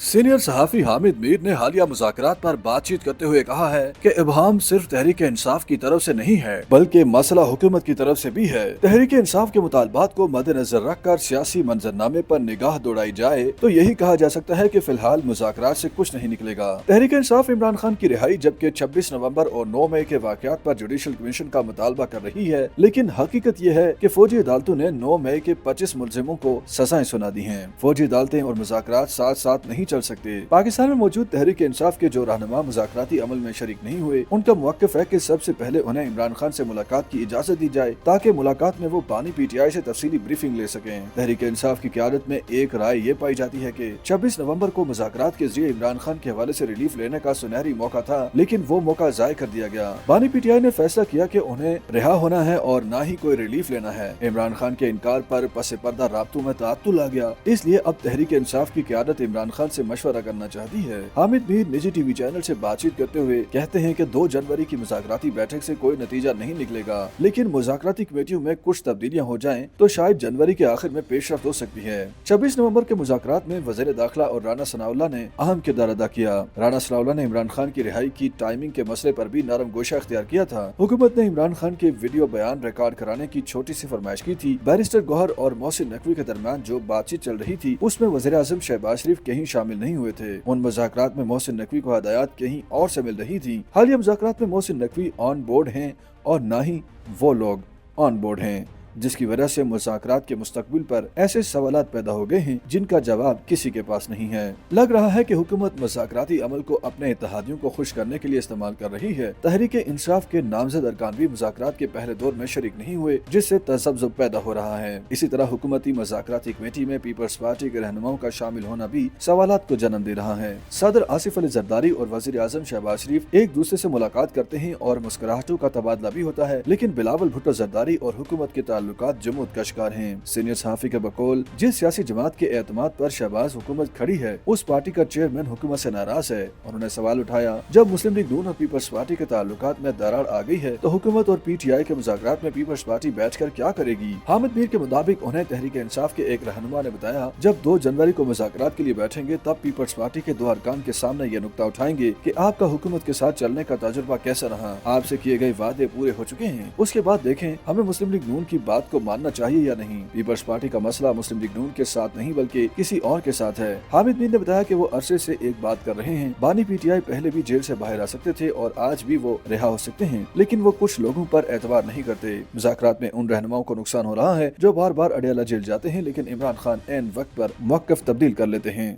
Senior सहाफी Hamid Mir ने हालिया मुज़ाकरात पर बातचीत करते हुए कहा है कि इब्हाम सिर्फ तहरीक इंसाफ की तरफ से नहीं है बल्कि मसला हुकूमत की तरफ से भी है। तहरीक इंसाफ के मुतालबात को मद्देनजर रखकर सियासी मंजरनामे पर निगाह दौड़ाई जाए तो यही कहा जा सकता है कि फिलहाल मुज़ाकरात से कुछ नहीं निकलेगा। तहरीक इंसाफ इमरान खान की रिहाई जबकि 26 नवंबर और 9 मई के वाकयात पर जुडिशल कमीशन का मुतालबा कर रही है, लेकिन हकीकत ये है कि फौजी अदालतों ने 9 मई के 25 मुलजिमों को सजाएं सुना दी हैं। फौजी अदालतें और मुज़ाकरात साथ साथ नहीं चल सकते। पाकिस्तान में मौजूद तहरीक इंसाफ के जो रहनुमा मुज़ाकराती अमल में शरीक नहीं हुए, उनका मौक़िफ़ है कि सबसे पहले उन्हें इमरान खान से मुलाकात की इजाजत दी जाए ताकि मुलाकात में वो बानी PTI से तफसीली ब्रीफिंग ले सकें। तहरीक इंसाफ की क़यादत में एक राय ये पाई जाती है कि 26 नवंबर को मुज़ाकरात के जरिए इमरान खान के हवाले से रिलीफ लेने का सुनहरी मौका था, लेकिन वो मौका ज़ाय कर दिया गया। बानी PTI ने फैसला किया कि उन्हें रिहा होना है और न ही कोई रिलीफ लेना है। इमरान खान के इनकार पर पसे पर्दा राब्तों में ताअत्तुल आ गया, इसलिए अब तहरीक इंसाफ की क़यादत इमरान खान से मशवरा करना चाहती है। हामिद मीर निजी TV चैनल से बातचीत करते हुए कहते हैं कि 2 जनवरी की मुज़ाकराती बैठक से कोई नतीजा नहीं निकलेगा, लेकिन मुज़ाकराती कमेटियों में कुछ तब्दीलियां हो जाएं तो शायद जनवरी के आखिर में पेशरफ्त हो सकती है। 26 नवंबर के मुज़ाकरात में वज़ीर दाखिला और राना सनाउल्लाह ने अहम किरदार अदा किया। राना सनाउल्लाह ने इमरान खान की रिहाई की टाइमिंग के मसले पर भी नरम गोशा इख्तियार किया था। हुकूमत ने इमरान खान के वीडियो बयान रिकॉर्ड कराने की छोटी सी फरमाइश की थी। बैरिस्टर गौहर और मोहसिन नकवी के दरमियान जो बातचीत चल रही थी उसमें वज़ीर आज़म शहबाज शरीफ कहीं शामिल नहीं हुए थे। उन मुज़ाकरात में मोहसिन नकवी को हदायत कहीं और से मिल रही थी। हालिया मुज़ाकरात में मोहसिन नकवी ऑन बोर्ड हैं और न ही वो लोग ऑन बोर्ड हैं, जिसकी वजह से मुज़ाकरात के मुस्तकबिल पर ऐसे सवालात पैदा हो गए हैं जिनका जवाब किसी के पास नहीं है। लग रहा है कि हुकूमत मुज़ाकराती अमल को अपने इत्तेहादियों को खुश करने के लिए इस्तेमाल कर रही है। तहरीक इंसाफ के नामजद अरकान भी मुज़ाकरात के पहले दौर में शरीक नहीं हुए, जिससे तज़ब्ज़ुब पैदा हो रहा है। इसी तरह हुकूमती मुज़ाकराती कमेटी में पीपल्स पार्टी के रहनुमाओं का शामिल होना भी सवालात को जन्म दे रहा है। सदर आसिफ अली जरदारी और वज़ीर आज़म शहबाज शरीफ एक दूसरे से मुलाकात करते हैं और मुस्कुराहटों का तबादला भी होता है, लेकिन बिलावल भुट्टो जरदारी और हुकूमत के ताल्लुकात जमूद का शिकार हैं। सीनियर सहाफी के बकौल जिस सियासी जमात के एतमाद पर शहबाज हुकूमत खड़ी है, उस पार्टी का चेयरमैन हुकूमत से नाराज है। उन्होंने सवाल उठाया, जब मुस्लिम लीग नून और पीपल्स पार्टी के ताल्लुकात में दरार आ गई है तो हुकूमत और PTI के मुज़ाकरात में पीपल्स पार्टी बैठकर क्या करेगी? हामिद मीर के मुताबिक उन्हें तहरीक इंसाफ के एक रहनुमा ने बताया, जब 2 जनवरी को मुज़ाकरात के लिए बैठेंगे तब पीपल्स पार्टी के 2 अरकान के सामने ये नुक्ता उठाएंगे कि आपका हुकूमत के साथ चलने का तजुर्बा कैसा रहा, आपसे किए गए वादे पूरे हो चुके हैं, उसके बाद देखें हमें मुस्लिम लीग नून की बात को मानना चाहिए या नहीं। पीपल्स पार्टी का मसला मुस्लिम लीग नून के साथ नहीं बल्कि किसी और के साथ है। हामिद मीर ने बताया कि वो अरसे से एक बात कर रहे हैं, बानी PTI पहले भी जेल से बाहर आ सकते थे और आज भी वो रिहा हो सकते हैं, लेकिन वो कुछ लोगों पर एतबार नहीं करते। मुज़ाकरात में उन रहनुमाओं को नुकसान हो रहा है जो बार बार अडियाला जेल जाते हैं, लेकिन इमरान खान ऐन वक्त पर मौक़िफ़ तब्दील कर लेते हैं।